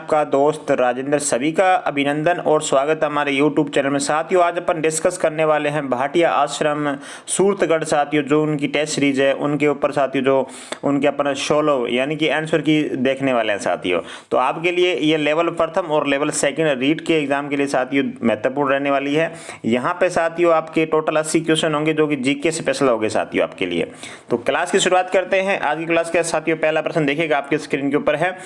आपका दोस्त राजेंद्र। सभी का अभिनंदन और स्वागत हमारे YouTube चैनल में। साथियों आज अपन डिस्कस करने वाले हैं भाटिया आश्रम सूरतगढ़ साथियों, जो उनकी टेस्ट सीरीज है उनके ऊपर साथियों, जो उनके अपन सोलो यानी कि आंसर की देखने वाले हैं साथियों। तो आपके लिए ये लेवल प्रथम और लेवल सेकंड रीड के एग्जाम के लिए साथियों महत्वपूर्ण रहने वाली है। यहाँ पे साथियों आपके टोटल 80 क्वेश्चन होंगे जो कि जीके स्पेशल होंगे साथियों आपके लिए। तो क्लास की शुरुआत करते हैं। आज की क्लास के साथियों पहला प्रश्न देखिएगा, आपके स्क्रीन के ऊपर है।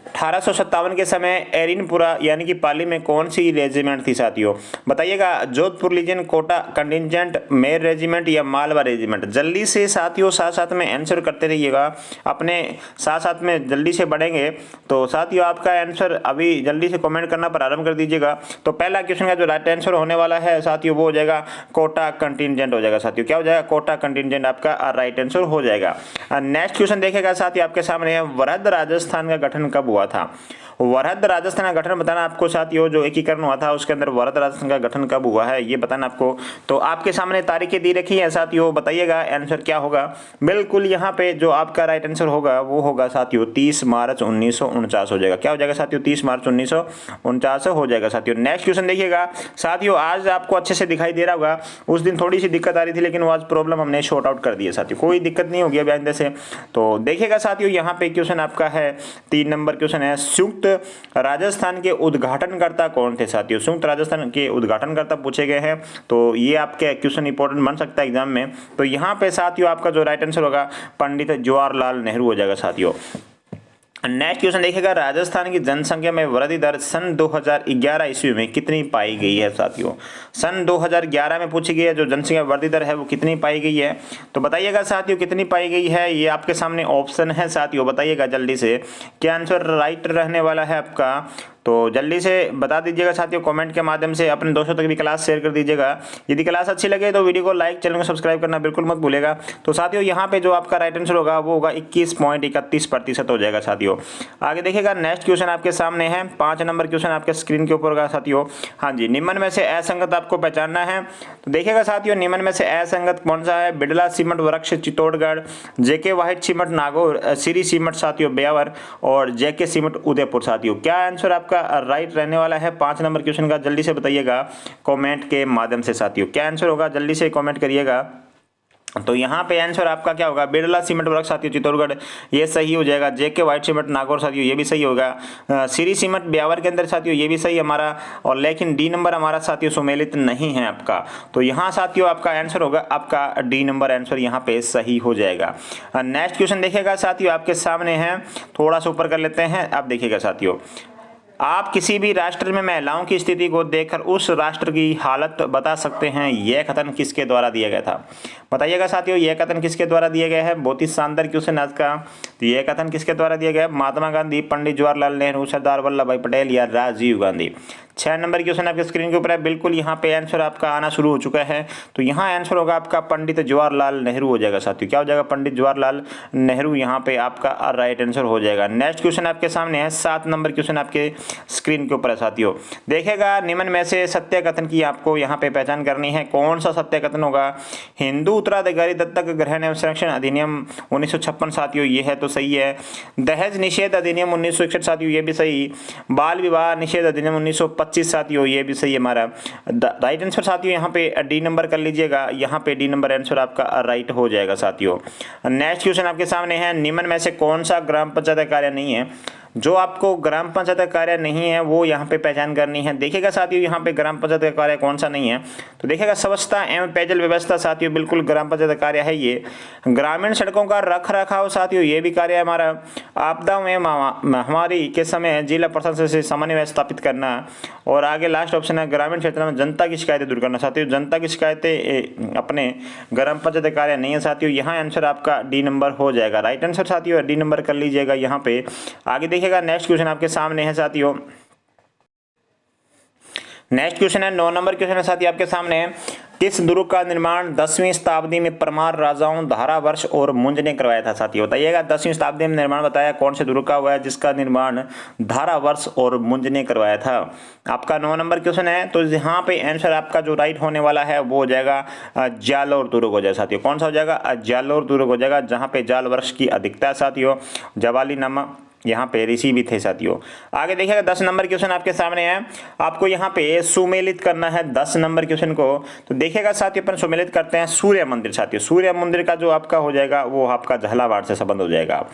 1857 के समय एरिनपुरा यानी कि पाली में कौन सी रेजिमेंट थी साथियों? बताइएगा। जोधपुर लीजन, कोटा कंटिजेंट, मेर रेजिमेंट या मालवा रेजिमेंट? जल्दी से साथियों साथ साथ में आंसर करते रहिएगा, अपने साथ साथ में जल्दी से बढ़ेंगे। तो साथियों आपका आंसर अभी जल्दी से कमेंट करना प्रारंभ कर दीजिएगा। तो पहला क्वेश्चन का जो राइट आंसर होने वाला है साथियों वो हो जाएगा कोटा कंटिजेंट हो जाएगा साथियों। क्या हो जाएगा? कोटा कंटिजेंट आपका राइट आंसर हो जाएगा। नेक्स्ट क्वेश्चन देखेगा साथियों आपके सामने है, वरहद राजस्थान का गठन कब हुआ था? वरहद राजस्थान का गठन बताना आपको साथियों, जो एकीकरण हुआ था उसके अंदर वरहद राजस्थान का गठन कब हुआ है ये बताना आपको। तो आपके सामने तारीखें दी रखी है साथियों, बताइएगा आंसर क्या होगा। बिल्कुल यहाँ पे जो आपका राइट आंसर होगा वो होगा साथियों 30 मार्च 1949 हो जाएगा। क्या हो जाएगा साथियों? 30 मार्च 1949 हो जाएगा साथियों। नेक्स्ट क्वेश्चन देखिएगा साथियों, आज आपको अच्छे से दिखाई दे रहा होगा, उस दिन थोड़ी सी दिक्कत आ रही थी लेकिन वो आज प्रॉब्लम हमने शॉर्ट आउट कर दी है साथियों, कोई दिक्कत नहीं होगी अभी आइंदे से। तो देखिएगा साथियों यहाँ पे क्वेश्चन आपका है 3 नंबर क्वेश्चन है, संयुक्त राजस्थान के उद्घाटनकर्ता कौन थे साथियों? संयुक्त राजस्थान के उद्घाटनकर्ता पूछे गए हैं, तो ये आपके क्वेश्चन इंपॉर्टेंट बन सकता है एग्जाम में। तो यहाँ पे साथियों आपका जो राइट आंसर होगा पंडित जवाहरलाल नेहरू हो जाएगा साथियों। नेक्स्ट क्वेश्चन देखिएगा, राजस्थान की जनसंख्या में वृद्धि दर सन 2011 ईस्वी में कितनी पाई गई है साथियों? सन 2011 में पूछी गई है जो जनसंख्या वृद्धि दर है वो कितनी पाई गई है? तो बताइएगा साथियों कितनी पाई गई है, ये आपके सामने ऑप्शन है साथियों, बताइएगा जल्दी से क्या आंसर राइट रहने वाला है आपका। तो जल्दी से बता दीजिएगा साथियों कमेंट के माध्यम से, अपने दोस्तों तक भी क्लास शेयर कर दीजिएगा। यदि क्लास अच्छी लगे तो वीडियो को लाइक, चैनल को सब्सक्राइब करना बिल्कुल मत भूलेगा। तो साथियों यहाँ पे जो आपका राइट आंसर होगा वो होगा 21.31% हो जाएगा साथियों। आगे देखिएगा नेक्स्ट क्वेश्चन आपके सामने है, 5 नंबर क्वेश्चन आपके स्क्रीन के ऊपर होगा साथियों। हाँ जी, निम्न में से असंगत आपको पहचानना है। तो देखिएगा साथियों निम्न में से असंगत कौन सा है? बिड़ला सीमेंट वृक्ष Chittorgarh, JK white cement Nagaur, Shree cement साथियों ब्यावर और जेके सीमेंट उदयपुर साथियों। क्या आंसर आपका राइट रहने वाला है 5 नंबर क्वेश्चन का? जल्दी से बताइएगा कमेंट के माध्यम से साथियों, क्या आंसर होगा जल्दी से कमेंट करिएगा। तो यहाँ पे आंसर आपका क्या होगा? बिरला सीमेंट वर्क साथियों चित्तौड़गढ़, ये सही हो जाएगा। जेके वाइट सीमेंट नागौर साथियों ये भी सही होगा। श्री सीमेंट ब्यावर के अंदर साथियों ये भी सही हमारा, और लेकिन डी नंबर हमारा साथियों सुमेलित नहीं है आपका। तो यहाँ साथियों आपका आंसर होगा आपका डी नंबर आंसर यहाँ पे सही हो जाएगा। नेक्स्ट क्वेश्चन देखिएगा साथियों आपके सामने है, थोड़ा सा ऊपर कर लेते हैं। आप देखिएगा साथियों, आप किसी भी राष्ट्र में महिलाओं की स्थिति को देखकर उस राष्ट्र की हालत बता सकते हैं, यह कथन किसके द्वारा दिया गया था? बताइएगा साथियों यह कथन किसके द्वारा दिया गया है? बहुत ही शानदार क्वेश्चन आज का। तो यह कथन किसके द्वारा दिया गया है? महात्मा गांधी, पंडित जवाहरलाल नेहरू, सरदार वल्लभ भाई पटेल या राजीव गांधी? 6 नंबर क्वेश्चन आपके स्क्रीन के ऊपर है, बिल्कुल यहाँ पे आंसर आपका आना शुरू हो चुका है। तो यहाँ आंसर होगा आपका पंडित जवाहरलाल नेहरू हो जाएगा साथियों। क्या हो जाएगा? पंडित जवाहरलाल नेहरू यहाँ पे आपका राइट आंसर हो जाएगा। नेक्स्ट क्वेश्चन आपके सामने है, 7 नंबर क्वेश्चन आपके स्क्रीन के ऊपर है साथियों। देखेगा निम्न में से सत्य कथन की आपको यहाँ पे पहचान करनी है, कौन सा सत्य कथन होगा? हिंदू उत्तराधिकारी दत्तक ग्रहण एवं संरक्षण अधिनियम 1956 साथियों ये है तो सही है। दहेज निषेध अधिनियम 1961 साथियों ये भी सही। बाल विवाह निषेध अधिनियम 1925 साथियों ये भी सही हमारा। राइट आंसर साथियों यहाँ पे डी नंबर कर लीजिएगा, यहाँ पे डी नंबर आंसर आपका राइट हो जाएगा साथियों। नेक्स्ट क्वेश्चन आपके सामने है, निम्न में से कौन सा ग्राम पंचायत कार्य नहीं है? जो आपको ग्राम पंचायत कार्य नहीं है वो यहाँ पे पहचान करनी है। देखिएगा साथियों यहाँ पे ग्राम पंचायत कार्य कौन सा नहीं है? तो देखिएगा स्वच्छता एवं पेयजल व्यवस्था साथियों बिल्कुल ग्राम पंचायत कार्य है ये। ग्रामीण सड़कों का रख रखाव साथियों ये भी कार्य है हमारा। आपदाओं एवं महामारी के समय जिला प्रशासन से समन्वय स्थापित करना। और आगे लास्ट ऑप्शन है, ग्रामीण क्षेत्र में जनता की शिकायतें दूर करना साथियों। जनता की शिकायतें अपने ग्राम पंचायत कार्य नहीं है साथियों, यहाँ आंसर आपका डी नंबर हो जाएगा। राइट आंसर साथियों डी नंबर कर लीजिएगा यहाँ पे। आगे देखिएगा नेक्स्ट क्वेश्चन आपके सामने है साथियों। नेक्स्ट क्वेश्चन है 9 नंबर क्वेश्चन है साथियों आपके सामने है, किस दुर्ग का निर्माण 10वीं शताब्दी में परमार राजाओं धारावर्ष और मुंज ने करवाया था साथियों? बताइएगा 10वीं शताब्दी में निर्माण बताया कौन से दुर्ग का हुआ है जिसका निर्माण धारावर्ष और मुंज ने करवाया था? आपका 9 नंबर क्वेश्चन है। तो यहाँ पे आंसर आपका जो राइट होने वाला है वो हो जाएगा जालोर दुर्ग हो जाएगा साथियों। कौन सा हो जाएगा? जालोर दुर्ग हो जाएगा, जहाँ पे जाल वृक्ष की अधिकता है साथियों। जवाली नामा यहाँ पे ऋषि भी थे साथियों। आगे देखिएगा 10 नंबर क्वेश्चन आपके सामने है, आपको यहाँ पे सुमेलित करना है 10 नंबर क्वेश्चन को। तो देखिएगा साथियों अपन सुमेलित करते हैं सूर्य मंदिर साथियों। सूर्य मंदिर का जो आपका हो जाएगा वो आपका झालावाड़ से संबंध हो जाएगा।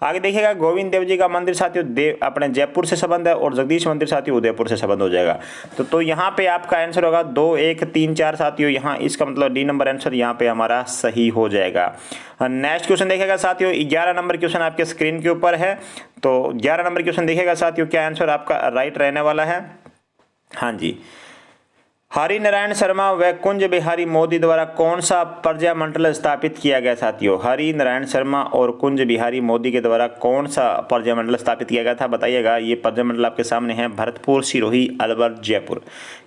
आगे देखिएगा गोविंद देव जी का मंदिर साथियों अपने जयपुर से संबंध है, और जगदीश मंदिर साथियों उदयपुर से संबंध हो जाएगा। तो यहाँ पे आपका आंसर होगा 2, 1, 3, 4 साथियों। यहाँ इसका मतलब डी नंबर आंसर यहाँ पे हमारा सही हो जाएगा। नेक्स्ट क्वेश्चन देखिएगा साथियों 11 नंबर क्वेश्चन आपके स्क्रीन के ऊपर है। तो 11 नंबर क्वेश्चन देखिएगा साथियों, क्या आंसर आपका राइट रहने वाला है? हाँ जी, हरि नारायण शर्मा व कुंज बिहारी मोदी द्वारा कौन सा पर्यामंडल स्थापित किया गया साथियों? हरि नारायण शर्मा और कुंज बिहारी मोदी के द्वारा कौन सा पर्यामंडल स्थापित किया गया था बताइएगा। ये पर्यामंडल आपके सामने है, भरतपुर, सिरोही, अलवर, जयपुर।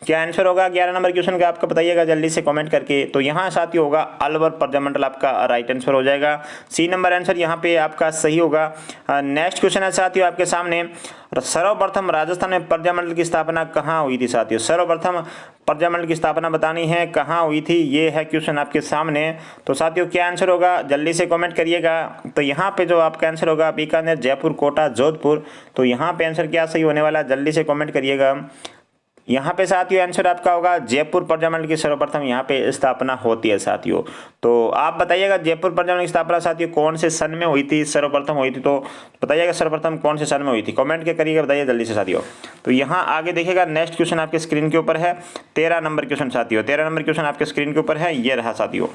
क्या आंसर होगा 11 नंबर क्वेश्चन का आपका बताइएगा जल्दी से कमेंट करके। तो यहाँ साथियों होगा अलवर पर्यामंडल आपका राइट आंसर हो जाएगा। सी नंबर आंसर यहाँ पे आपका सही होगा। नेक्स्ट क्वेश्चन है साथियों आपके सामने, सर्वप्रथम राजस्थान में पर्यामंडल की स्थापना कहाँ हुई थी साथियों? सर्वप्रथम पर्यामंडल की स्थापना बतानी है कहाँ हुई थी, ये है क्वेश्चन आपके सामने। तो साथियों क्या आंसर होगा जल्दी से कमेंट करिएगा। तो यहाँ पे जो आपका आंसर होगा बीकानेर, जयपुर, कोटा, जोधपुर। तो यहाँ पे आंसर क्या सही होने वाला है जल्दी से कमेंट करिएगा। यहाँ पे साथियों आंसर आपका होगा जयपुर पर्यामंडल की सर्वप्रथम यहाँ पे स्थापना होती है साथियों। तो आप बताइएगा जयपुर पर्यामंडल की स्थापना साथियों कौन से सन में हुई थी, सर्वप्रथम हुई थी? तो बताइएगा सर्वप्रथम कौन से सन में हुई थी, कमेंट के करिएगा, बताइए जल्दी से साथियों। तो यहाँ आगे देखिएगा नेक्स्ट क्वेश्चन आपके स्क्रीन के ऊपर है 13 नंबर क्वेश्चन साथियों। 13 नंबर क्वेश्चन आपके स्क्रीन के ऊपर है, ये रहा साथियों।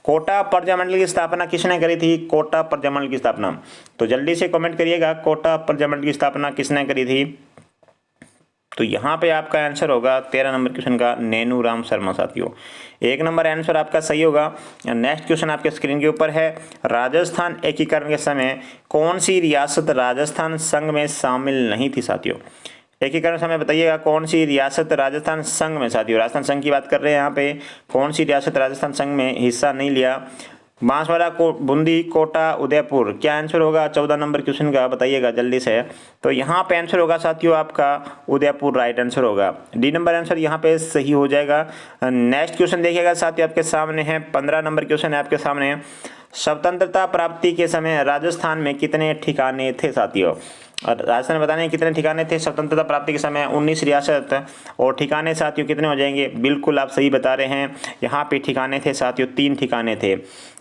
कोटा पर्यामंडल की स्थापना किसने करी थी? कोटा पर्यामंडल की स्थापना, तो जल्दी से कमेंट करिएगा कोटा पर्यामंडल की स्थापना किसने करी थी? तो यहाँ पे आपका आंसर होगा 13 नंबर क्वेश्चन का नैनूराम शर्मा साथियों। 1 नंबर आंसर आपका सही होगा। नेक्स्ट क्वेश्चन आपके स्क्रीन के ऊपर है, राजस्थान एकीकरण के समय कौन सी रियासत राजस्थान संघ में शामिल नहीं थी साथियों? एकीकरण समय बताइएगा कौन सी रियासत राजस्थान संघ में साथियों, राजस्थान संघ की बात कर रहे हैं यहाँ पे, कौन सी रियासत राजस्थान संघ में हिस्सा नहीं लिया? बांसवाड़ा, बूंदी, कोटा, उदयपुर। क्या आंसर होगा 14 नंबर क्वेश्चन का बताइएगा जल्दी से। तो यहाँ पे आंसर होगा साथियों आपका उदयपुर राइट आंसर होगा। डी नंबर आंसर यहाँ पे सही हो जाएगा। नेक्स्ट क्वेश्चन देखिएगा साथियों आपके सामने है 15 नंबर क्वेश्चन है आपके सामने, स्वतंत्रता प्राप्ति के समय राजस्थान में कितने ठिकाने थे साथियों? और राजस्थान में बताने कितने ठिकाने थे स्वतंत्रता प्राप्ति के समय? 19 रियासत, और ठिकाने साथियों कितने हो जाएंगे? बिल्कुल आप सही बता रहे हैं, यहाँ पे ठिकाने थे साथियों 3 ठिकाने थे।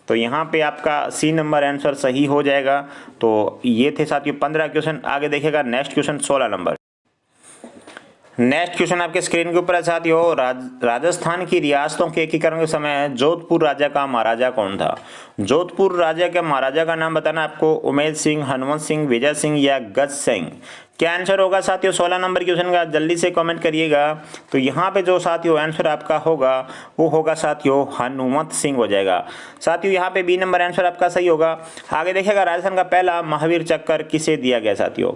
तो यहाँ पे आपका सी नंबर आंसर सही हो जाएगा। तो ये थे साथियों 15 क्वेश्चन। आगे देखिएगा next question 16 number. Next question आपके स्क्रीन के ऊपर है साथियों, राजस्थान की रियासतों के एकीकरण के समय जोधपुर राजा का महाराजा कौन था? जोधपुर राजा के महाराजा का नाम बताना आपको, उमेद सिंह, हनुमंत सिंह, विजय सिंह या गज सिंह। क्या आंसर होगा साथियों 16 नंबर क्वेश्चन का? जल्दी से कमेंट करिएगा। तो यहाँ पे जो साथियों आंसर आपका होगा वो होगा साथियों हनुमंत सिंह हो जाएगा। साथियों यहाँ पे बी नंबर आंसर आपका सही होगा। आगे देखिएगा राजस्थान का पहला महावीर चक्र किसे दिया गया साथियों?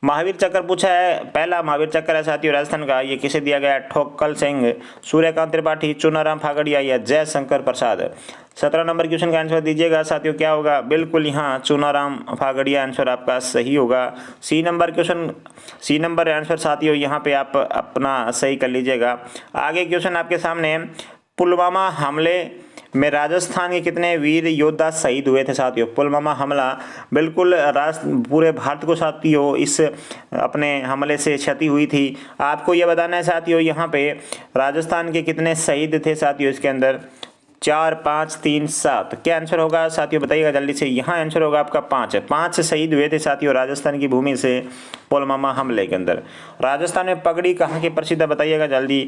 महावीर चक्र पूछा है, पहला महावीर चक्र है साथियों राजस्थान का, ये किसे दिया गया? ठोकल सिंह, सूर्यकांत त्रिपाठी, चुनाराम फागड़िया या जयशंकर प्रसाद। 17 नंबर क्वेश्चन का आंसर दीजिएगा साथियों, क्या होगा? बिल्कुल यहाँ चुनाराम फागड़िया आंसर आपका सही होगा। C number question, C number answer साथियों यहाँ पे आप अपना सही कर लीजिएगा। आगे क्वेश्चन आपके सामने, पुलवामा हमले में राजस्थान के कितने वीर योद्धा शहीद हुए थे साथियों? पुलवामा हमला, बिल्कुल पूरे भारत को साथियों इस अपने हमले से क्षति हुई थी। आपको ये बताना है साथियों यहाँ पे राजस्थान के कितने शहीद थे साथियों इसके अंदर? 4, 5, 3, 7। क्या आंसर होगा साथियों बताइएगा जल्दी से। यहाँ आंसर होगा आपका 5 है। 5 शहीद हुए थे साथियों राजस्थान की भूमि से पुलवामा हमले के अंदर। राजस्थान में पगड़ी कहाँ की प्रसिद्ध है बताइएगा जल्दी।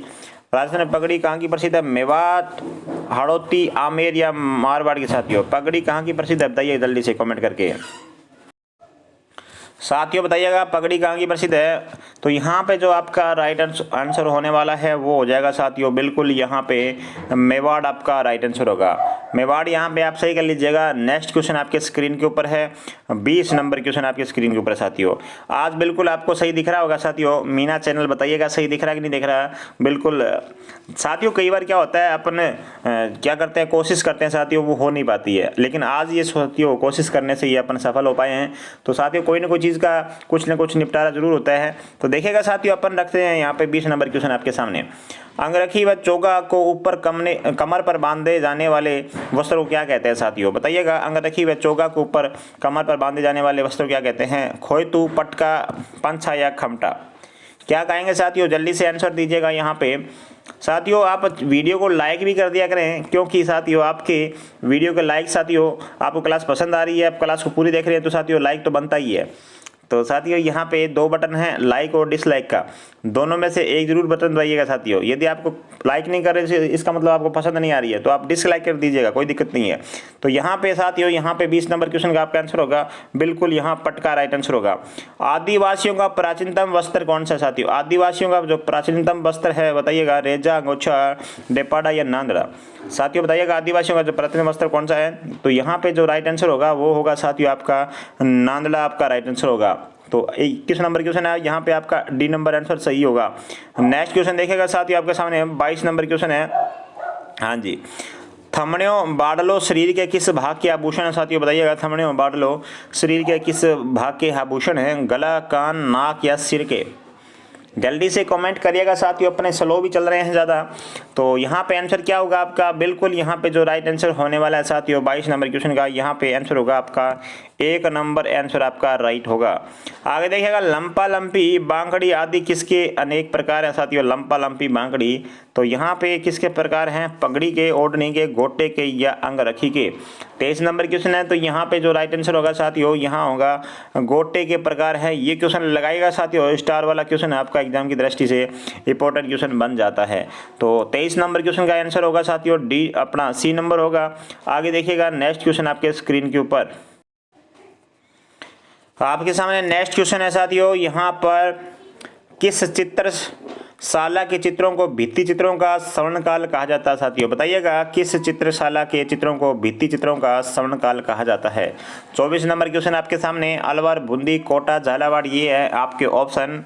राजस्थान में पगड़ी कहाँ की प्रसिद्ध है? मेवात, हाड़ौती, आमेर या मारवाड़ के साथियों? पगड़ी कहाँ की प्रसिद्ध है बताइए जल्दी से कमेंट करके। साथियों बताइएगा पगड़ी कहाँ की प्रसिद्ध है। तो यहाँ पे जो आपका राइट आंसर होने वाला है वो हो जाएगा साथियों बिल्कुल यहाँ पे मेवाड़ आपका राइट आंसर होगा। मेवाड़ यहाँ पे आप सही कर लीजिएगा। नेक्स्ट क्वेश्चन आपके स्क्रीन के ऊपर है, 20 नंबर क्वेश्चन आपके स्क्रीन के ऊपर साथियों। आज बिल्कुल आपको सही दिख रहा होगा साथियों। मीना चैनल बताइएगा सही दिख रहा है कि नहीं दिख रहा है। बिल्कुल साथियों कई बार क्या होता है अपन क्या करते हैं, कोशिश करते हैं साथियों, वो हो नहीं पाती है, लेकिन आज ये साथियों कोशिश करने से ये अपन सफल हो पाए हैं। तो साथियों कोई ना कोई चीज़ का कुछ ना कुछ निपटारा जरूर होता है। तो देखिएगा साथियों अपन रखते हैं यहाँ पे 20 नंबर क्वेश्चन आपके सामने। अंगरखी व चोगा को ऊपर कमर पर बांधे जाने वाले वस्त्र को क्या कहते हैं साथियों, बताइएगा। अंगरखी व चोगा को ऊपर कमर पर बांधे जाने वाले वस्त्र को क्या कहते हैं, खोयतू, पटका, पंछा या खमटा। क्या कहेंगे साथियों, जल्दी से आंसर दीजिएगा यहाँ पे। साथियों आप वीडियो को लाइक भी कर दिया करें, क्योंकि साथियों आपके वीडियो के लाइक, साथियों आपको क्लास पसंद आ रही है, आप क्लास को पूरी देख रहे हैं, तो साथियों लाइक तो बनता ही है। तो साथियों यहाँ पे 2 बटन हैं, लाइक और डिसलाइक का, दोनों में से एक जरूर बटन दबाइएगा साथियों। यदि आपको लाइक नहीं कर रहे इसका मतलब आपको पसंद नहीं आ रही है, तो आप डिसलाइक कर दीजिएगा, कोई दिक्कत नहीं है। तो यहाँ पे साथियों, यहाँ पे 20 नंबर क्वेश्चन का आपका आंसर होगा बिल्कुल यहाँ पटका राइट आंसर होगा। आदिवासियों का प्राचीनतम वस्त्र कौन सा साथियों, आदिवासियों का जो प्राचीनतम वस्त्र है बताइएगा, रेजा, अंगोछा, डेपाड़ा या नांदड़ा। साथियों बताइएगा आदिवासियों का जो प्राचीन वस्त्र कौन सा है, तो यहाँ पे जो राइट आंसर होगा वो होगा साथियों आपका नांदड़ा, आपका राइट आंसर होगा। तो 21 नंबर क्वेश्चन है, यहाँ पे आपका डी नंबर आंसर सही होगा। नेक्स्ट क्वेश्चन देखिएगा साथियों आपके सामने 22 नंबर क्वेश्चन है। हाँ जी, थमड़ियों बाडलो शरीर के किस भाग के आभूषण है साथियों, बताइएगा। थमड़ियों बाडलो शरीर के किस भाग के आभूषण है, गला, कान, नाक या सिर के। जल्दी से कमेंट करिएगा साथियों, अपने स्लो भी चल रहे हैं ज़्यादा। तो यहाँ पे आंसर क्या होगा आपका, बिल्कुल यहाँ पे जो राइट आंसर होने वाला है साथियों 22 नंबर क्वेश्चन का, यहाँ पे आंसर होगा आपका 1 नंबर आंसर आपका राइट होगा। आगे देखिएगा, लंपा लंपी बांकड़ी आदि किसके अनेक प्रकार हैं साथियों, लंपा लंपी बांकड़ी, तो यहाँ पे किसके प्रकार हैं, पगड़ी के, ओढ़नी के, गोटे के या अंगरखी के। 23 नंबर क्वेश्चन है, तो यहाँ पे जो राइट आंसर होगा साथियों यहाँ होगा गोटे के प्रकार है। ये क्वेश्चन लगाइएगा साथियों, स्टार वाला क्वेश्चन है आपका एग्जाम की दृष्टि से इंपॉर्टेंट क्वेश्चन बन जाता है। तो 23 नंबर क्वेश्चन का आंसर होगा साथियों डी, अपना सी नंबर होगा। आगे देखिएगा नेक्स्ट क्वेश्चन आपके स्क्रीन के ऊपर, आपके सामने नेक्स्ट क्वेश्चन है साथियों, यहाँ पर किस चित्रशाला के चित्रों को भित्ति चित्रों का स्वर्णकाल कहा जाता है साथियों, बताइएगा। किस चित्रशाला के चित्रों को भित्ति चित्रों का स्वर्णकाल कहा जाता है। 24 नंबर क्वेश्चन आपके सामने, अलवर, बूंदी, कोटा, झालावाड़, ये है आपके ऑप्शन।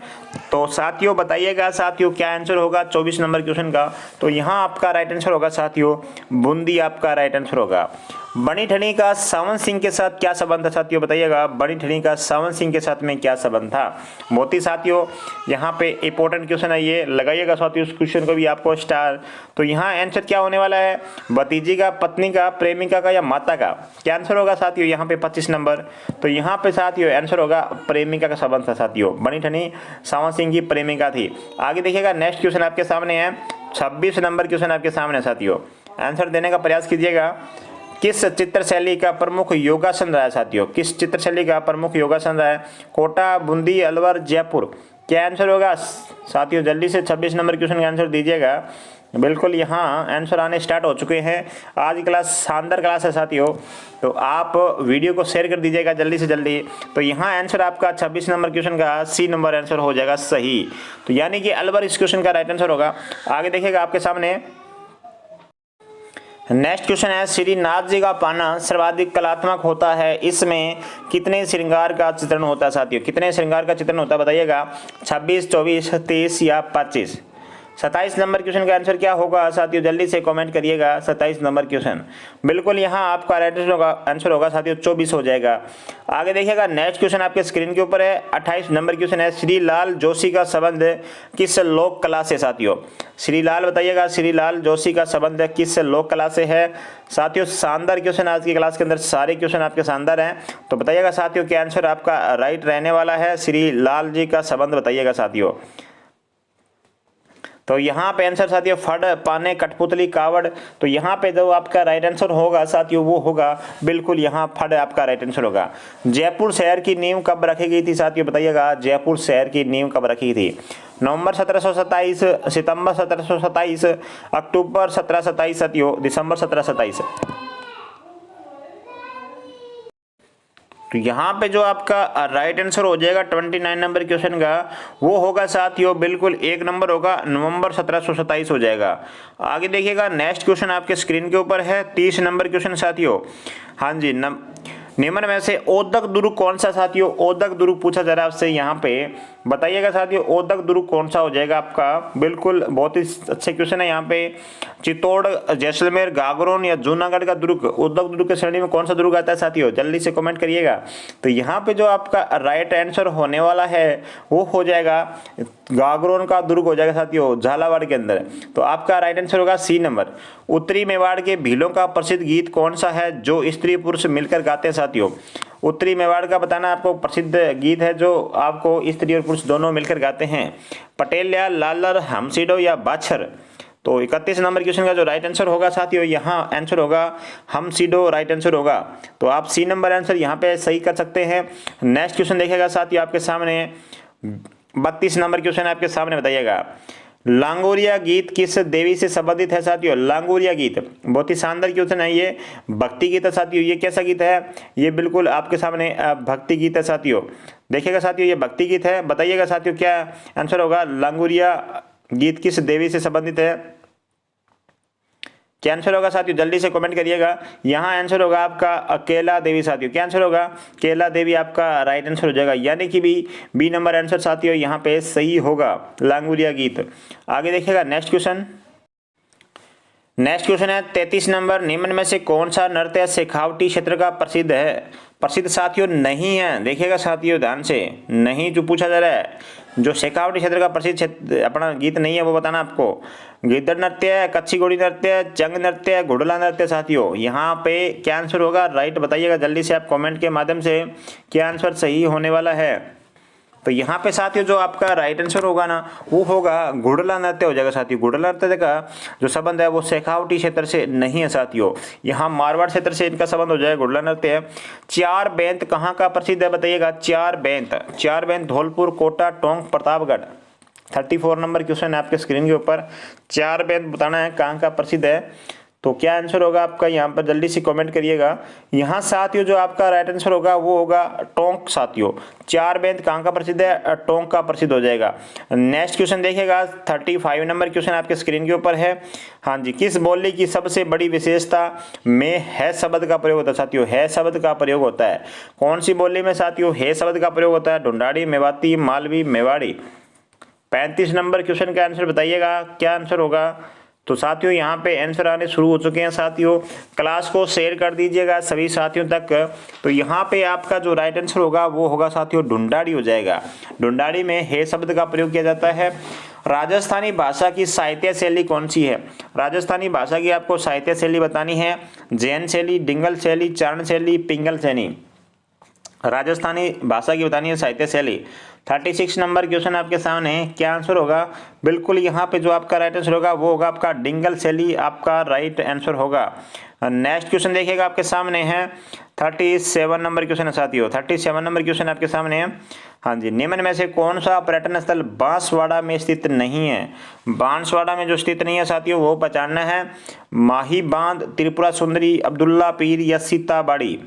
तो साथियों बताइएगा साथियों क्या आंसर होगा 24 नंबर क्वेश्चन का, तो यहाँ आपका राइट आंसर होगा साथियों बूंदी, आपका राइट आंसर होगा। बनी ठनी का सावन सिंह के साथ क्या संबंध था साथियों, बताइएगा। बनी ठनी का सावन सिंह के साथ में क्या संबंध था। मोती साथियों यहाँ पे इंपॉर्टेंट क्वेश्चन है, ये लगाइएगा साथियों उस क्वेश्चन को भी आपको स्टार। तो यहाँ आंसर क्या होने वाला है, भतीजी का, पत्नी का, प्रेमिका का या माता का। क्या आंसर होगा साथियों यहाँ पे 25 नंबर, तो यहाँ पे साथियों आंसर होगा प्रेमिका का संबंध था साथियों, बनी ठनी सावन सिंह की प्रेमिका थी। आगे देखिएगा नेक्स्ट क्वेश्चन आपके सामने है, 26 नंबर क्वेश्चन आपके सामने साथियों, आंसर देने का प्रयास कीजिएगा। किस चित्रशैली का प्रमुख योगासन रहा है साथियों, किस चित्रशैली का प्रमुख योगासन रहा है, कोटा, बूंदी, अलवर, जयपुर। क्या आंसर होगा साथियों, जल्दी से 26 नंबर क्वेश्चन का आंसर दीजिएगा। बिल्कुल यहाँ आंसर आने स्टार्ट हो चुके हैं। आज की क्लास शानदार क्लास है साथियों, तो आप वीडियो को शेयर कर दीजिएगा जल्दी से जल्दी। तो यहाँ आंसर आपका 26 नंबर क्वेश्चन का सी नंबर आंसर हो जाएगा सही, तो यानी कि अलवर इस क्वेश्चन का राइट आंसर होगा। आगे देखिएगा आपके सामने नेक्स्ट क्वेश्चन है, श्रीनाथ जी का पाना सर्वाधिक कलात्मक होता है, इसमें कितने श्रृंगार का चित्रण होता है साथियों, कितने श्रृंगार का चित्रण होता है बताइएगा। 26, 24, 23 या 25। 27 नंबर क्वेश्चन का आंसर क्या होगा साथियों, जल्दी से कमेंट करिएगा। 27 नंबर क्वेश्चन बिल्कुल यहाँ आपका राइट आंसर होगा साथियों 24 हो जाएगा। आगे देखिएगा नेक्स्ट क्वेश्चन आपके स्क्रीन के ऊपर है, 28 नंबर क्वेश्चन है, श्रीलाल जोशी का संबंध किस लोक कला से साथियों। श्रीलाल बताइएगा, श्रीलाल जोशी का संबंध किस लोक कला से है साथियों। शानदार क्वेश्चन आज की क्लास के अंदर, सारे क्वेश्चन आपके शानदार हैं। तो बताइएगा साथियों क्या आंसर आपका राइट रहने वाला है, श्रीलाल जी का संबंध बताइएगा साथियों। तो यहाँ पे आंसर साथियों फड़, पाने, कठपुतली, कावड़। तो यहाँ पे जो आपका राइट आंसर होगा साथियों वो होगा बिल्कुल यहाँ फड़ आपका राइट आंसर होगा। जयपुर शहर की नींव कब रखी गई थी साथियों, बताइएगा। जयपुर शहर की नींव कब रखी थी। नवंबर 1727, सितंबर 1727, अक्टूबर 1727 साथियों, दिसंबर 1727। तो यहाँ पे जो आपका राइट आंसर हो जाएगा 29 नंबर क्वेश्चन का वो होगा साथियों बिल्कुल 1 नंबर होगा, नवंबर 1727 हो जाएगा। आगे देखिएगा नेक्स्ट क्वेश्चन आपके स्क्रीन के ऊपर है 30 नंबर क्वेश्चन साथियों। हाँ जी, निम्न में से ओदक दुर्ग कौन सा साथियों, ओदक दुर्ग पूछा जा रहा है आपसे यहाँ पे। बताइएगा साथियों ओदक दुर्ग कौन सा हो जाएगा आपका। बिल्कुल बहुत ही अच्छे क्वेश्चन है यहाँ पे। चित्तौड़, जैसलमेर, गागरोन या जूनागढ़ का दुर्ग, ओदक दुर्ग की श्रेणी में कौन सा दुर्ग आता है साथियों, जल्दी से कमेंट करिएगा। तो यहाँ पे जो आपका राइट आंसर होने वाला है वो हो जाएगा गागरोन का दुर्ग हो जाएगा साथियों, झालावाड़ के अंदर। तो आपका राइट आंसर होगा सी नंबर। उत्तरी मेवाड़ के भीलों का प्रसिद्ध गीत कौन सा है जो स्त्री पुरुष मिलकर गाते हैं साथियों। उत्तरी मेवाड़ का बताना आपको प्रसिद्ध गीत है जो आपको स्त्री और पुरुष दोनों मिलकर गाते हैं। पटेल या लालर, हमसीडो या बाछर। तो 31 नंबर क्वेश्चन का जो राइट आंसर होगा साथियों, यहाँ आंसर होगा हमसीडो राइट आंसर होगा। तो आप सी नंबर आंसर यहाँ पे सही कर सकते हैं। नेक्स्ट क्वेश्चन देखिएगा साथियों आपके सामने 32 नंबर क्वेश्चन आपके सामने, बताइएगा लांगोरिया गीत किस देवी से संबंधित है साथियों। लांगोरिया गीत बहुत ही शानदार क्वेश्चन है, ये भक्ति गीत है साथियों। ये कैसा गीत है, ये बिल्कुल आपके सामने भक्ति गीत है साथियों। देखिएगा साथियों ये भक्ति गीत है। बताइएगा साथियों क्या आंसर होगा, लांगोरिया गीत किस देवी से संबंधित है, क्या आंसर होगा साथियों, जल्दी से कमेंट करिएगा। यहाँ आंसर होगा आपका केला देवी साथियों। क्या आंसर होगा, केला देवी आपका राइट आंसर हो जाएगा, यानी कि बी नंबर आंसर साथियों यहाँ पे सही होगा, लांगुरिया गीत। आगे देखिएगा नेक्स्ट क्वेश्चन। नेक्स्ट क्वेश्चन है 33 नंबर, निम्न में से कौन सा नृत्य शेखावटी क्षेत्र का प्रसिद्ध है। प्रसिद्ध साथियों नहीं है, देखिएगा साथियों ध्यान से, नहीं जो पूछा जा रहा है, जो शेखावटी क्षेत्र का प्रसिद्ध क्षेत्र अपना गीत नहीं है वो बताना आपको। गिद्दड़ नृत्य, कच्ची घोड़ी नृत्य, चंग नृत्य, घुड़ला नृत्य साथियों। यहाँ पे क्या आंसर होगा, राइट बताइएगा जल्दी से आप कमेंट के माध्यम से, क्या आंसर सही होने वाला है। तो यहाँ पे साथियों जो आपका राइट आंसर होगा ना वो होगा घुड़ला नृत्य हो जाएगा साथियों। घुड़ला नृत्य का जो संबंध है वो शेखावटी क्षेत्र से नहीं है साथियों, यहाँ मारवाड़ क्षेत्र से इनका संबंध हो जाएगा घुड़ला नृत्य। चार बेंत कहाँ का प्रसिद्ध है बताइएगा। चार बेंत धौलपुर, कोटा, टोंक, प्रतापगढ़। 34 नंबर क्वेश्चन है आपके स्क्रीन के ऊपर। चार बेंत बताना है कहाँ का प्रसिद्ध है। तो क्या आंसर होगा आपका, यहाँ पर जल्दी से कमेंट करिएगा। यहाँ साथियों जो आपका राइट आंसर होगा वो होगा टोंक साथियों। चार बेंत कहाँ का प्रसिद्ध है, टोंक का प्रसिद्ध हो जाएगा। नेक्स्ट क्वेश्चन देखिएगा 35 नंबर क्वेश्चन आपके स्क्रीन के ऊपर है। हाँ जी, किस बोली की सबसे बड़ी विशेषता में है शब्द का प्रयोग होता है साथियों। है शब्द का प्रयोग होता है, कौन सी बोली में साथियों है शब्द का प्रयोग होता है। ढूंढाड़ी, मेवाती, मालवी, मेवाड़ी। 35 नंबर क्वेश्चन का आंसर बताइएगा, क्या आंसर होगा। तो साथियों यहाँ पे आंसर आने शुरू हो चुके हैं साथियों, क्लास को शेयर कर दीजिएगा सभी साथियों तक। तो यहाँ पे आपका जो राइट आंसर होगा वो होगा साथियों ढूंढाड़ी हो जाएगा। ढूंढाड़ी में हे शब्द का प्रयोग किया जाता है। राजस्थानी भाषा की साहित्य शैली कौन सी है। राजस्थानी भाषा की आपको साहित्य शैली बतानी है। जैन शैली, डिंगल शैली, चारण शैली, पिंगल शैली। राजस्थानी भाषा की बतानी है साहित्य शैली। 36 नंबर क्वेश्चन आपके सामने, क्या आंसर होगा। बिल्कुल यहाँ पे जो आपका राइट आंसर होगा वो होगा आपका डिंगल शैली, आपका राइट आंसर होगा। नेक्स्ट क्वेश्चन देखिएगा आपके सामने है 37 नंबर क्वेश्चन है साथियों। 37 नंबर क्वेश्चन आपके सामने है। हाँ जी, निम्न में से कौन सा पर्यटन स्थल बांसवाड़ा में स्थित नहीं है। बांसवाड़ा में जो स्थित नहीं है साथियों वो पहचानना है। माही बांध, त्रिपुरा सुंदरी, अब्दुल्ला पीर या सीताबाड़ी।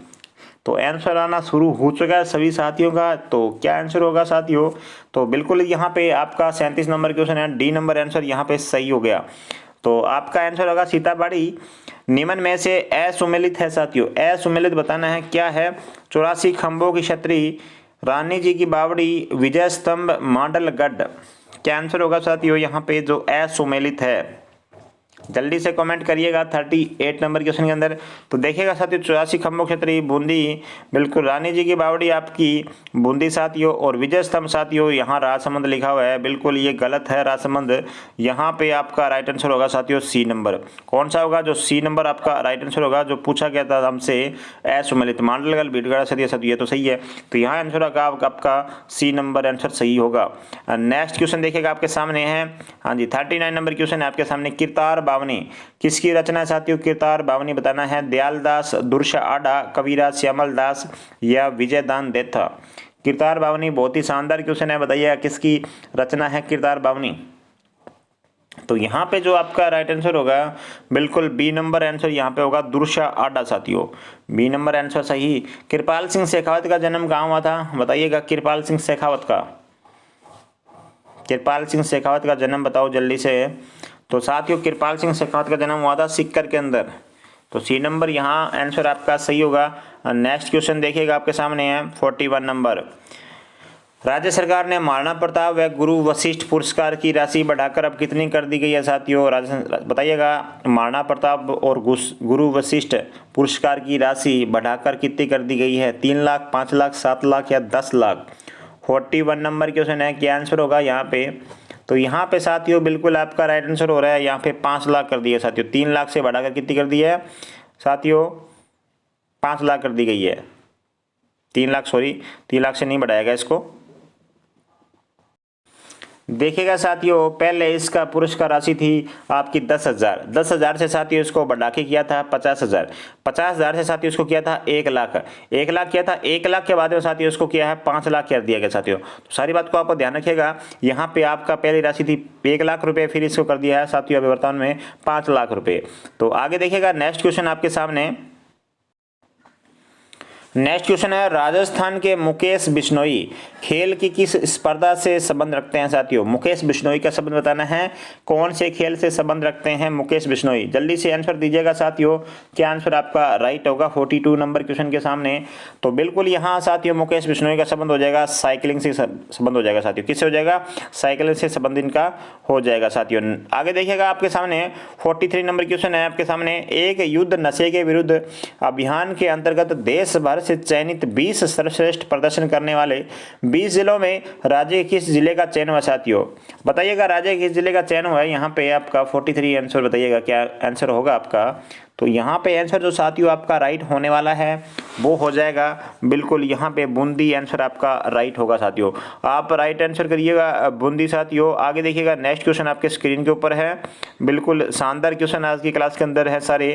तो आंसर आना शुरू हो चुका है सभी साथियों का। तो क्या आंसर होगा साथियों, तो बिल्कुल यहाँ पे आपका 37 नंबर क्वेश्चन है, डी नंबर आंसर यहाँ पे सही हो गया। तो आपका आंसर होगा सीताबाड़ी। निम्न में से असुमेलित है साथियों। असुमेलित बताना है क्या है। 84 खंभों की छतरी, रानी जी की बावड़ी, विजय स्तंभ, मांडलगढ़। क्या आंसर होगा साथियों यहाँ पे जो असुमेलित है, जल्दी से कमेंट करिएगा 38 नंबर क्वेश्चन के अंदर। तो देखिएगा साथियों 84 खंभों क्षेत्री बूंदी, बिल्कुल रानी जी की बावड़ी आपकी बूंदी साथियों। और विजय स्तंभ साथियों यहाँ राजसमंद लिखा हुआ है, बिल्कुल ये गलत है राजसमंद। यहाँ पे आपका राइट आंसर होगा साथियों सी नंबर। कौन सा होगा, जो सी नंबर आपका राइट आंसर होगा, जो पूछा गया था हमसे असुमेलित, मांडलगढ़, भीलगढ़ सदिया साथियों, ये तो सही है। तो यहाँ आंसर होगा आपका सी नंबर आंसर सही होगा। नेक्स्ट क्वेश्चन देखिएगा आपके सामने है। हाँ जी, 39 नंबर क्वेश्चन है आपके सामने। किरतार बावनी किसकी रचना है साथियों। किरतार बावनी बताना है। दयालदास, दुर्शा आडा, कबीरा, श्यामल दास या विजयदान देथा। किरतार बावनी बहुत ही शानदार क्वेश्चन है, बताइएगा किसकी रचना है किरतार बावनी। तो यहाँ पे जो आपका राइट आंसर होगा बिल्कुल बी नंबर आंसर यहाँ पे होगा, दुर्शा आडा साथियों। बी नंबर आंसर सही। कृपाल सिंह शेखावत का जन्म कहाँ हुआ था बताइएगा। कृपाल सिंह शेखावत का, कृपाल सिंह शेखावत का जन्म बताओ जल्दी से। तो साथियों कृपाल सिंह शेखावत का जन्म हुआ था सीकर के अंदर। तो सी नंबर यहाँ आंसर आपका सही होगा। नेक्स्ट क्वेश्चन देखिएगा आपके सामने है 41 नंबर। राज्य सरकार ने महाराणा प्रताप व गुरु वशिष्ठ पुरस्कार की राशि बढ़ाकर अब कितनी कर दी गई है साथियों? बताइएगा। महाराणा प्रताप और गुरु वशिष्ठ पुरस्कार की राशि बढ़ाकर कितनी कर दी गई है? 3 लाख, 5 लाख, 7 लाख या 10 लाख? 41 नंबर क्वेश्चन है। क्या आंसर होगा यहाँ पे? तो यहाँ पे साथियों बिल्कुल आपका राइट आंसर हो रहा है। यहाँ पे 5 लाख कर दिया साथियों। 3 लाख से बढ़ाकर कितनी कर दी है साथियों? 5 लाख कर दी गई है। 3 लाख, सॉरी 3 लाख से नहीं बढ़ाएगा इसको। देखिएगा साथियों, पहले इसका पुरस्कार राशि थी आपकी 10,000। 10,000 से साथियों इसको बढ़ा के किया था 50,000। 50,000 से साथियों इसको किया था 1 लाख। 1 लाख किया था। 1 लाख के बाद में साथियों इसको किया है 5 लाख कर दिया गया साथियों। तो सारी बात को आप ध्यान रखिएगा। यहाँ पे आपका पहली राशि थी 1 लाख रुपये, फिर इसको कर दिया है साथियों अभी वर्तमान में 5 लाख रुपये। तो आगे देखिएगा, नेक्स्ट क्वेश्चन आपके सामने। नेक्स्ट क्वेश्चन है, राजस्थान के मुकेश बिश्नोई खेल की किस स्पर्धा से संबंध रखते हैं साथियों? मुकेश बिश्नोई का संबंध बताना है। कौन से खेल से संबंध रखते हैं मुकेश बिश्नोई? जल्दी से आंसर दीजिएगा साथियों। क्या आंसर आपका राइट होगा 42 नंबर क्वेश्चन के सामने? तो बिल्कुल यहाँ साथियों मुकेश बिश्नोई का संबंध हो जाएगा साइकिलिंग से संबंध हो जाएगा साथियों। किससे हो जाएगा? साइकिलिंग से संबंध इनका हो जाएगा साथियों। आगे देखिएगा आपके सामने 43 नंबर क्वेश्चन है आपके सामने। एक युद्ध नशे के विरुद्ध अभियान के अंतर्गत देश भर से चयनित 20 सर्वश्रेष्ठ प्रदर्शन करने वाले 20 जिलों में राज्य के किस जिले का चयन हुआ साथियों? बताइएगा राज्य के किस जिले का चयन हुआ है यहाँ पे आपका 43 आंसर बताइएगा। क्या आंसर होगा आपका? तो यहाँ पे आंसर जो साथियों आपका राइट होने वाला है वो हो जाएगा बिल्कुल यहाँ पे बूंदी। आंसर आपका राइट होगा साथियों। आप राइट आंसर करिएगा बूंदी साथियों। आगे देखिएगा, नेक्स्ट क्वेश्चन आपके स्क्रीन के ऊपर है। बिल्कुल शानदार क्वेश्चन आज की क्लास के अंदर है सारे।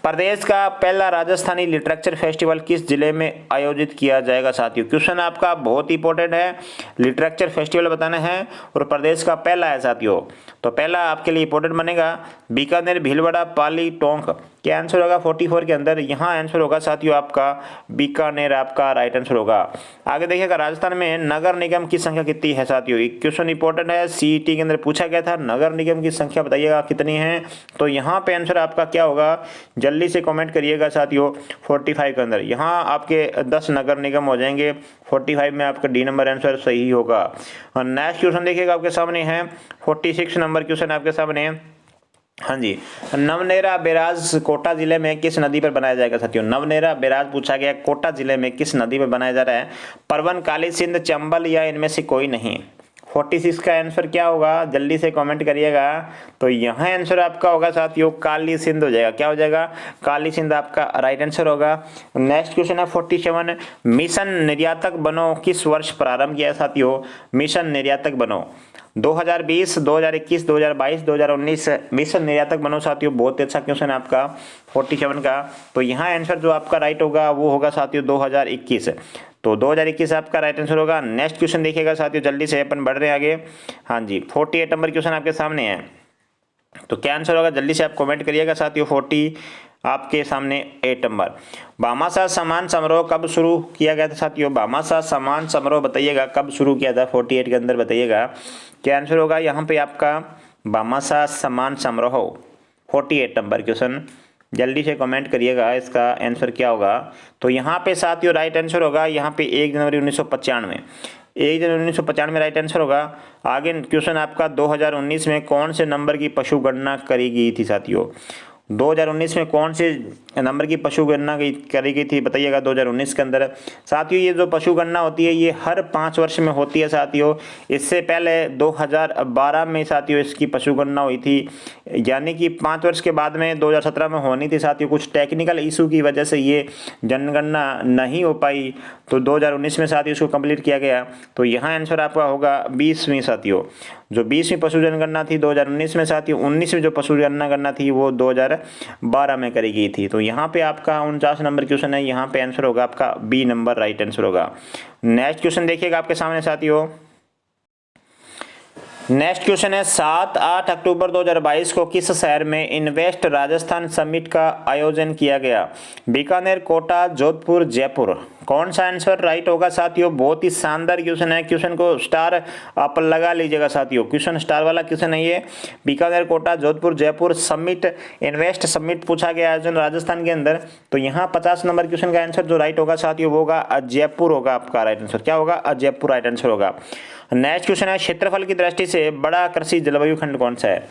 प्रदेश का पहला राजस्थानी लिटरेचर फेस्टिवल किस जिले में आयोजित किया जाएगा साथियों? क्वेश्चन आपका बहुत इंपॉर्टेंट है। लिटरेचर फेस्टिवल बताना है और प्रदेश का पहला है साथियों। तो पहला आपके लिए इंपॉर्टेंट बनेगा बीकानेर, भीलवाड़ा, पाली, टोंक। क्या आंसर होगा 44 के अंदर? यहाँ आंसर होगा साथियों आपका बीकानेर, आपका राइट आंसर होगा। आगे देखिएगा, राजस्थान में नगर निगम की संख्या कितनी है साथियों? एक क्वेश्चन इंपॉर्टेंट है, सीईटी के अंदर पूछा गया था। नगर निगम की संख्या बताइएगा कितनी है? तो यहाँ पे आंसर आपका क्या होगा? जल्दी से कमेंट करिएगा साथियों। 45 के अंदर यहाँ आपके 10 नगर निगम हो जाएंगे। 45 में आपका डी नंबर आंसर सही होगा। और नेक्स्ट क्वेश्चन देखिएगा आपके सामने है 46 नंबर क्वेश्चन आपके सामने। हाँ जी, नवनेरा बैराज कोटा जिले में किस नदी पर बनाया जाएगा साथियों? नवनेरा बैराज पूछा गया, कोटा जिले में किस नदी पर बनाया जा रहा है? परवन, काली सिंध, चंबल या इनमें से कोई नहीं? 46 का आंसर क्या होगा? जल्दी से कमेंट करिएगा। तो यहाँ आंसर आपका होगा साथियों काली सिंध हो जाएगा। क्या हो जाएगा? काली सिंध आपका राइट आंसर होगा। नेक्स्ट क्वेश्चन है 47, मिशन निर्यातक बनो किस वर्ष प्रारंभ किया साथियों? मिशन निर्यातक बनो 2020, 2021, 2022, 2019 मिशन निर्यातक बनो साथियों। बहुत अच्छा क्वेश्चन है आपका 47 का। तो यहाँ आंसर जो आपका राइट होगा वो होगा साथियों 2021। तो 2021 आपका राइट आंसर होगा। नेक्स्ट क्वेश्चन देखिएगा साथियों, जल्दी से अपन बढ़ रहे हैं आगे। हाँ जी, 48 नंबर क्वेश्चन आपके सामने है। तो क्या आंसर होगा? जल्दी से आप कमेंट करिएगा साथियों। 40 आपके सामने 8 नंबर। भामाशाह सम्मान समारोह कब शुरू किया गया था साथियों? भामाशाह सम्मान समारोह बताइएगा कब शुरू किया था? 48 के अंदर बताइएगा। क्या आंसर होगा यहाँ पे आपका? भामाशाह सम्मान समारोह 48 नंबर क्वेश्चन। जल्दी से कमेंट करिएगा इसका आंसर क्या होगा। तो यहाँ पे साथियों राइट आंसर होगा यहाँ पे 1 जनवरी 1995। 1 जनवरी 1995 राइट आंसर होगा। आगे क्वेश्चन आपका 2019 में कौन से नंबर की पशु गणना करी गई थी साथियों? 2019 में कौन से नंबर की पशु गणना करी गई थी बताइएगा 2019 के अंदर? साथियों ये जो पशु गणना होती है ये हर 5 वर्ष में होती है साथियों। इससे पहले 2012 में साथियों इसकी पशु गणना हुई थी, यानी कि 5 वर्ष के बाद में 2017 में होनी थी साथियों। कुछ टेक्निकल इशू की वजह से ये जनगणना नहीं हो पाई, तो 2019 में साथियों इसको कंप्लीट किया गया। तो यहाँ आंसर आपका होगा 20वीं साथियों। जो 20वीं पशु जनगणना थी 2019 में साथियों, 19 में जो पशु जनगणना थी वो 2012 में करी गई थी। तो यहाँ पे आपका 49 नंबर क्वेश्चन है, यहाँ पे आंसर होगा आपका बी नंबर राइट आंसर होगा। नेक्स्ट क्वेश्चन देखिएगा आपके सामने साथियों। नेक्स्ट क्वेश्चन है 7-8 अक्टूबर 2022 को किस शहर में इन्वेस्ट राजस्थान समिट का आयोजन किया गया? बीकानेर, कोटा, जोधपुर, जयपुर। कौन सा आंसर राइट होगा साथियों? बहुत ही शानदार क्वेश्चन है, क्वेश्चन को स्टार आप लगा लीजिएगा साथियों, क्वेश्चन स्टार वाला क्वेश्चन है ये। Bikaner, Kota, Jodhpur, Jaipur summit, invest summit पूछा गया आयोजन राजस्थान के अंदर। तो यहाँ 50 नंबर क्वेश्चन का आंसर जो राइट होगा साथियों वो होगा जयपुर होगा आपका राइट आंसर। क्या होगा? जयपुर राइट आंसर होगा। नेक्स्ट क्वेश्चन है क्षेत्रफल की दृष्टि से बड़ा कृषि जलवायु खंड कौन सा है?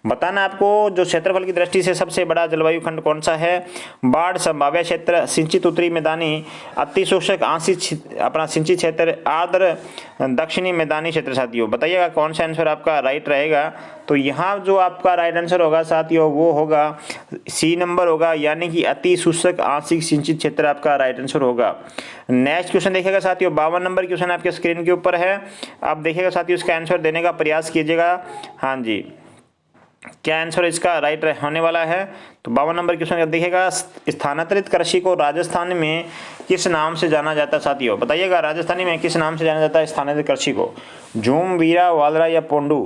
बताना आपको जो क्षेत्रफल की दृष्टि से सबसे बड़ा जलवायु खंड कौन सा है? बाढ़ संभाव्य क्षेत्र, सिंचित उत्तरी मैदानी, अति शुष्क आंशिक अपना सिंचित क्षेत्र, आर्द्र दक्षिणी मैदानी क्षेत्र। साथियों बताइएगा कौन सा आंसर आपका राइट रहेगा। तो यहाँ जो आपका राइट आंसर होगा साथियों वो होगा सी नंबर होगा, यानी कि अति शुष्क आंशिक सिंचित क्षेत्र आपका राइट आंसर होगा। नेक्स्ट क्वेश्चन देखिएगा साथियों, 52 नंबर क्वेश्चन आपके स्क्रीन के ऊपर है। आप देखिएगा साथियों इसका आंसर देने का प्रयास कीजिएगा। हाँ जी, क्या आंसर इसका राइट होने वाला है? तो 52 नंबर क्वेश्चन देखिएगा, स्थानांतरित कृषि को राजस्थान में किस नाम से जाना जाता है? साथियों बताइएगा राजस्थानी में किस नाम से जाना जाता है स्थानांतरित कृषि को? झूम, वीरा, वालरा या पोंडू?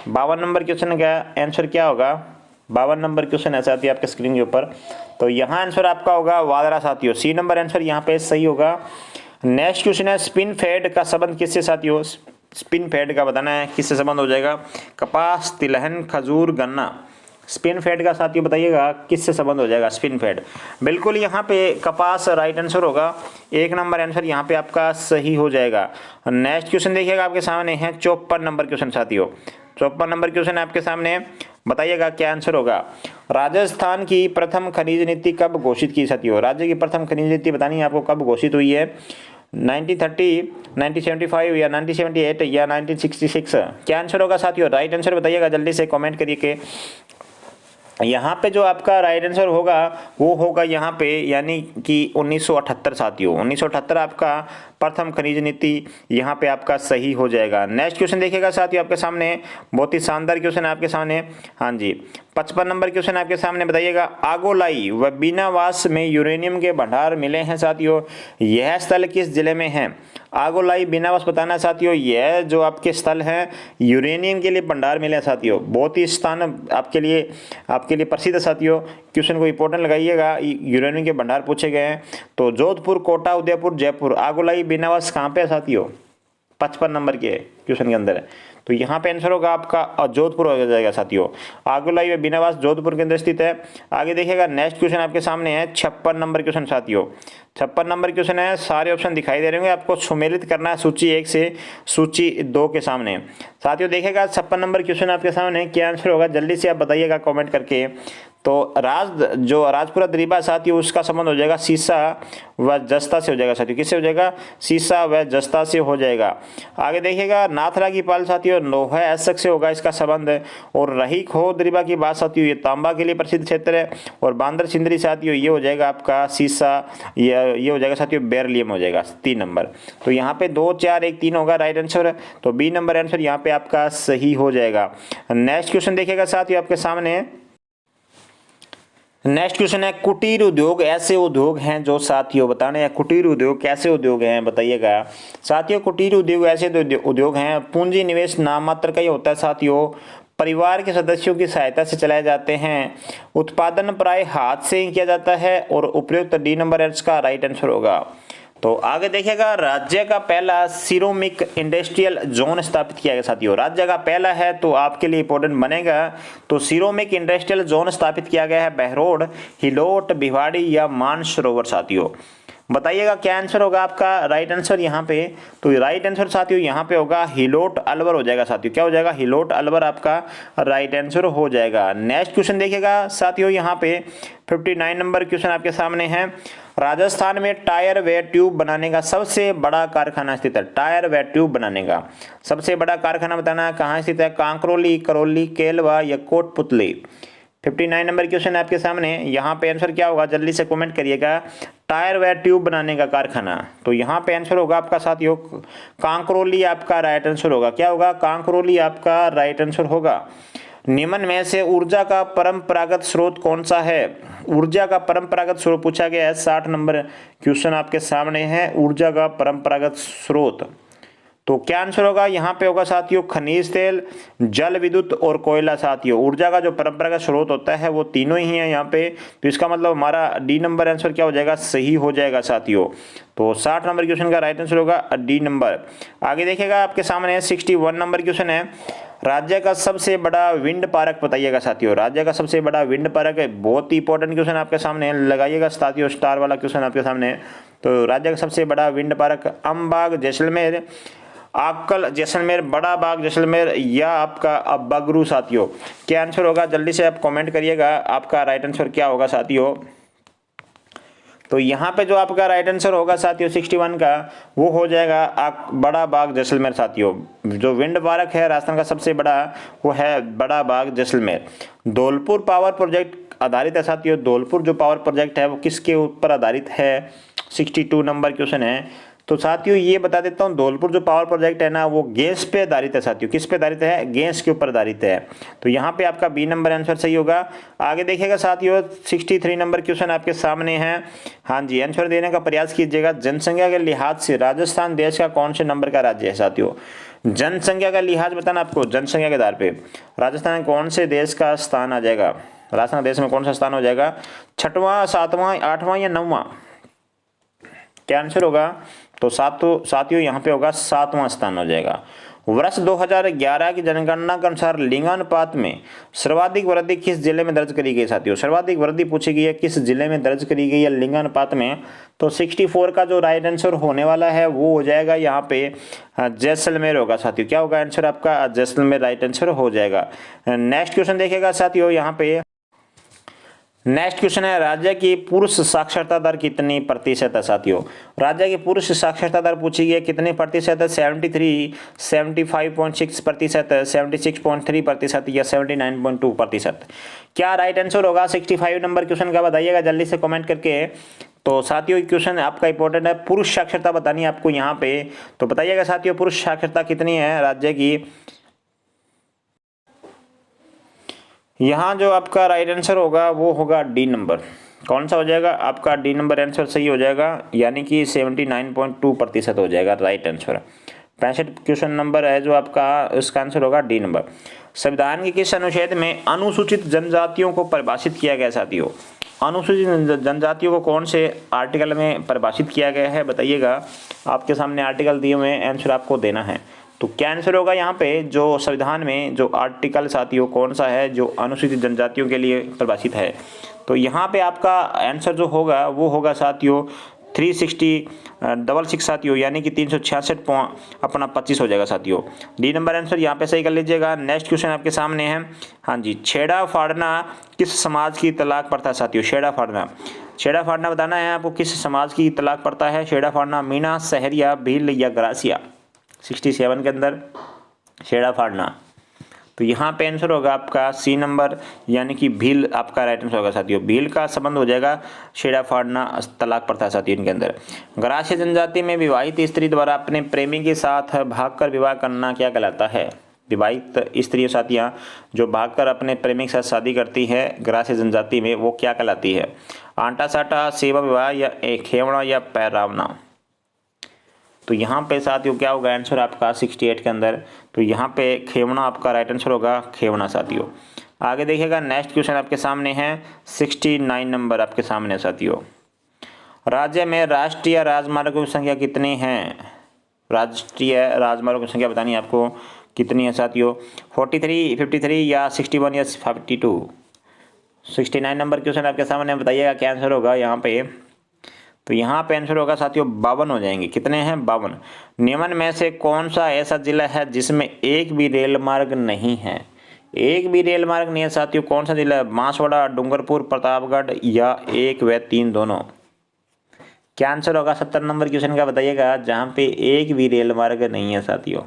52 नंबर क्वेश्चन का आंसर क्या होगा? 52 नंबर क्वेश्चन है साथियों आपके स्क्रीन के ऊपर। तो यहाँ आंसर आपका होगा वालरा साथियों, सी नंबर आंसर यहाँ पे सही होगा। नेक्स्ट क्वेश्चन है स्पिन फेड का संबंध किससे? साथियों स्पिन फेड का बताना है किससे संबंध हो जाएगा? कपास, तिलहन, खजूर, गन्ना। स्पिन फेड का साथियों बताइएगा किससे संबंध हो जाएगा? स्पिन फेड बिल्कुल यहाँ पे कपास राइट आंसर होगा, 1 नंबर आंसर यहाँ पे आपका सही हो जाएगा। नेक्स्ट क्वेश्चन देखिएगा आपके सामने है 54 नंबर क्वेश्चन साथियों, 54 नंबर क्वेश्चन आपके सामने, बताइएगा क्या आंसर होगा? राजस्थान की प्रथम खनिज नीति कब घोषित की? साथियों राज्य की प्रथम खनिज नीति बतानी है आपको कब घोषित हुई है? 1930, 1975 या 1978 या 1966? क्या आंसर होगा साथियों? राइट आंसर बताइएगा जल्दी से कमेंट करिए कि यहाँ पे जो आपका राइट आंसर होगा वो होगा यहाँ पे यानी कि 1978 साथियों, 1978 आपका प्रथम खनिज नीति यहाँ पे आपका सही हो जाएगा। नेक्स्ट क्वेश्चन देखिएगा साथियों आपके सामने, बहुत ही शानदार क्वेश्चन है आपके सामने। हाँ जी, 55 नंबर क्वेश्चन आपके सामने, बताइएगा आगोलाई व बीनावास में यूरेनियम के भंडार मिले हैं साथियों, यह स्थल किस जिले में है? आगोलाई, बीनावास बताना साथियों, यह जो आपके स्थल हैं यूरेनियम के लिए भंडार मिले हैं साथियों, बहुत ही स्थान आपके लिए प्रसिद्ध है साथियों। क्वेश्चन को इंपॉर्टेंट लगाइएगा, यूरेनियम के भंडार पूछे गए हैं। तो जोधपुर, कोटा, उदयपुर, जयपुर, आगोलाई, बीनावास कहाँ पे है साथियों? 55 नंबर के क्वेश्चन के अंदर है। तो यहाँ पे आंसर होगा आपका जोधपुर हो जाएगा साथियों, आगोलाई व बीनावास जोधपुर के अंदर स्थित है। आगे देखिएगा नेक्स्ट क्वेश्चन आपके सामने है 56 नंबर क्वेश्चन साथियों, 56 नंबर क्वेश्चन है, सारे ऑप्शन दिखाई दे रहे होंगे आपको, सुमेलित करना है सूची 1 से सूची 2 के सामने साथियों। देखिएगा 56 नंबर क्वेश्चन आपके सामने, क्या आंसर होगा जल्दी से आप बताइएगा कमेंट करके। तो राजपुरा दरीबा साथियों उसका संबंध हो जाएगा सीसा व जस्ता से हो जाएगा साथियों, किससे हो जाएगा? सीसा व जस्ता से हो जाएगा। आगे देखिएगा नाथरा की पाल साथियों नोहा ऐसक से होगा इसका संबंध, और रही खो दरीबा की बात साथियों ये तांबा के लिए प्रसिद्ध क्षेत्र है, और बांदर सिंदरी साथियों ये हो जाएगा आपका सीसा, ये हो जाएगा साथियों बेरलियम हो जाएगा 3 नंबर। तो यहाँ पे 2, 4, 1, 3 होगा राइट आंसर, तो बी नंबर आंसर यहाँ पे आपका सही हो जाएगा। नेक्स्ट क्वेश्चन देखिएगा साथियों आपके सामने, नेक्स्ट क्वेश्चन है कुटीर उद्योग ऐसे उद्योग हैं जो साथियों बताने हैं कुटीर उद्योग कैसे उद्योग हैं बताइएगा साथियों। कुटीर उद्योग ऐसे उद्योग हैं पूंजी निवेश नाम मात्र का ही होता है साथियों, परिवार के सदस्यों की सहायता से चलाए जाते हैं, उत्पादन प्राय हाथ से ही किया जाता है, और उपयुक्त डी नंबर का राइट आंसर होगा। तो आगे देखिएगा राज्य का पहला सिरोमिक इंडस्ट्रियल जोन स्थापित किया गया साथियों, राज्य का पहला है तो आपके लिए इंपॉर्टेंट बनेगा। तो सिरोमिक इंडस्ट्रियल जोन स्थापित किया गया है बहरोड, हिलोट, भिवाड़ी या मानसरोवर साथियों। बताइएगा क्या आंसर होगा आपका राइट आंसर यहाँ पे? तो राइट आंसर साथियों यहाँ पे होगा हिलोट अलवर हो जाएगा साथियों, क्या हो जाएगा? हिलोट अलवर आपका राइट आंसर हो जाएगा। नेक्स्ट क्वेश्चन देखिएगा साथियों यहाँ पे 59 नंबर क्वेश्चन आपके सामने है, राजस्थान में टायर व ट्यूब बनाने का सबसे बड़ा कारखाना स्थित है, टायर व ट्यूब बनाने का सबसे बड़ा कारखाना बताना कहाँ स्थित है? कांकरोली, करौली, केलवा या कोटपुतली। 59 नंबर क्वेश्चन आपके सामने, यहाँ पे आंसर क्या होगा जल्दी से कमेंट करिएगा। टायर व ट्यूब बनाने का कारखाना, तो यहाँ पे आंसर होगा आपका साथियों कांकरोली आपका राइट आंसर होगा, क्या होगा? कांकरोली आपका राइट आंसर होगा। निम्न में से ऊर्जा का परंपरागत स्रोत कौन सा है? ऊर्जा का परंपरागत स्रोत पूछा गया है, 60 नंबर क्वेश्चन आपके सामने है, ऊर्जा का परंपरागत स्रोत। तो क्या आंसर होगा यहाँ पे होगा साथियों खनिज तेल, जल विद्युत और कोयला। साथियों ऊर्जा का जो परंपरागत स्रोत होता है वो तीनों ही है यहाँ पे, तो इसका मतलब हमारा डी नंबर आंसर क्या हो जाएगा, सही हो जाएगा साथियों। तो 60 नंबर क्वेश्चन का राइट आंसर होगा डी नंबर। आगे देखिएगा आपके सामने 61 नंबर क्वेश्चन है, राज्य का सबसे बड़ा विंड पार्क बताइएगा साथियों। राज्य का सबसे बड़ा विंड पार्क है, बहुत ही इंपॉर्टेंट क्वेश्चन आपके सामने लगाइएगा साथियों, स्टार वाला क्वेश्चन आपके सामने। तो राज्य का सबसे बड़ा विंड पार्क अमबाग जैसलमेर, आकल जैसलमेर, बड़ा बाग जैसलमेर या आपका बगरू। साथियों क्या आंसर होगा, जल्दी से आप कमेंट करिएगा, आपका राइट आंसर क्या होगा साथियों। तो यहाँ पे जो आपका राइट आंसर होगा साथियों 61 का, वो हो जाएगा बड़ा बाग जैसलमेर। साथियों जो विंड पार्क है राजस्थान का सबसे बड़ा, वो है बड़ा बाग जैसलमेर। धौलपुर पावर प्रोजेक्ट आधारित है साथियों, धौलपुर जो पावर प्रोजेक्ट है वो किसके ऊपर आधारित है, 62 नंबर क्वेश्चन है। तो साथियों ये बता देता हूँ, धौलपुर जो पावर प्रोजेक्ट है ना वो गैस पे आधारित है साथियों। किस पे आधारित है, गैस के ऊपर आधारित है। तो यहाँ पे आपका बी नंबर आंसर सही होगा। आगे देखिएगा साथियों 63 नंबर क्वेश्चन आपके सामने है। हाँ जी, आंसर देने का प्रयास कीजिएगा। जनसंख्या के लिहाज से राजस्थान देश का कौन से नंबर का राज्य है साथियों। जनसंख्या का लिहाज बताना आपको, जनसंख्या के आधार पे राजस्थान कौन से देश का स्थान आ जाएगा, राजस्थान देश में कौन सा स्थान हो जाएगा, 6वां 7वां 8वां या 9वां। क्या आंसर होगा, तो साथियों यहाँ पे होगा 7वां स्थान हो जाएगा। वर्ष 2011 की जनगणना के अनुसार लिंगानुपात में सर्वाधिक वृद्धि किस जिले में दर्ज करी गई साथियों। सर्वाधिक वृद्धि पूछी गई है, किस जिले में दर्ज करी गई है लिंगानुपात में। तो 64 का जो राइट आंसर होने वाला है वो हो जाएगा यहाँ पे जैसलमेर होगा साथियों। क्या होगा आंसर आपका, जैसलमेर राइट आंसर हो जाएगा। नेक्स्ट क्वेश्चन देखिएगा साथियों, यहाँ पे नेक्स्ट क्वेश्चन है, राज्य की पुरुष साक्षरता दर कितनी प्रतिशत है साथियों। राज्य की पुरुष साक्षरता दर पूछी गई है, कितने प्रतिशत है, 73, 75.6%, 76.3% या 79.2%। क्या राइट आंसर होगा 65 नंबर क्वेश्चन का, बताइएगा जल्दी से कमेंट करके। तो साथियों क्वेश्चन आपका इंपॉर्टेंट है, पुरुष साक्षरता बतानी है आपको यहाँ पे। तो बताइएगा साथियों पुरुष साक्षरता कितनी है राज्य की। यहाँ जो आपका राइट आंसर होगा वो होगा डी नंबर। कौन सा हो जाएगा आपका, डी नंबर आंसर सही हो जाएगा, यानी कि 79.2% हो जाएगा राइट आंसर। 65 क्वेश्चन नंबर है जो आपका, इसका आंसर होगा डी नंबर। संविधान के किस अनुच्छेद में अनुसूचित जनजातियों को परिभाषित किया गया साथियों। अनुसूचित जनजातियों को कौन से आर्टिकल में परिभाषित किया गया है, बताइएगा। आपके सामने आर्टिकल दिए हुए हैं, आंसर आपको देना है। तो क्या आंसर होगा यहाँ पे, जो संविधान में जो आर्टिकल साथियों कौन सा है जो अनुसूचित जनजातियों के लिए परिभाषित है। तो यहाँ पे आपका आंसर जो होगा वो होगा साथियों 366 साथियों, यानी कि 366 अपना 25 हो जाएगा साथियों। डी नंबर आंसर यहाँ पे सही कर लीजिएगा। नेक्स्ट क्वेश्चन आपके सामने है, हाँ जी, छेड़ा फाड़ना किस समाज की तलाक प्रथा साथियों। छेड़ा फाड़ना बताना है आपको, किस समाज की तलाक प्रथा है छेड़ा फाड़ना, मीणा, सहरिया, भील या ग्रासिया। 67 के अंदर छेड़ा फाड़ना, तो यहाँ पे आंसर होगा आपका सी नंबर, यानी कि भील आपका राइट आंसर होगा साथियों। भील का संबंध हो जाएगा छेड़ा फाड़ना तलाक प्रथा साथियों इनके अंदर। ग्रासीय जनजाति में विवाहित स्त्री द्वारा अपने प्रेमी के साथ भागकर विवाह करना क्या कहलाता है। विवाहित स्त्री साथियाँ जो भागकर अपने प्रेमी के साथ शादी करती है ग्रासीय जनजाति में, वो क्या कहलाती है। आंटा साटा, सेवा विवाह या खेवड़ा या पैरावना। तो यहाँ पे साथियों क्या होगा आंसर आपका 68 के अंदर। तो यहाँ पे खेवना आपका राइट आंसर होगा, खेवना साथियों। आगे देखिएगा नेक्स्ट क्वेश्चन आपके सामने है, 69 नंबर आपके सामने साथियों। राज्य में राष्ट्रीय राजमार्गों की संख्या कितनी है। राष्ट्रीय राजमार्गों की संख्या बतानी है आपको, कितनी है साथियों, 43, 53 या 61 या 52। 69 नंबर क्वेश्चन आपके सामने, बताइएगा क्या आंसर होगा यहाँ पे। तो यहाँ पे आंसर होगा साथियों 52 हो जाएंगे। कितने हैं, 52। निम्न में से कौन सा ऐसा जिला है जिसमें एक भी रेल मार्ग नहीं है। एक भी रेल मार्ग नहीं है साथियों, कौन सा जिला है, बांसवाड़ा, डूंगरपुर, प्रतापगढ़ या 1 व 3 दोनों। क्या आंसर होगा 70 नंबर क्वेश्चन का, बताइएगा, जहाँ पे एक भी रेल मार्ग नहीं है साथियों।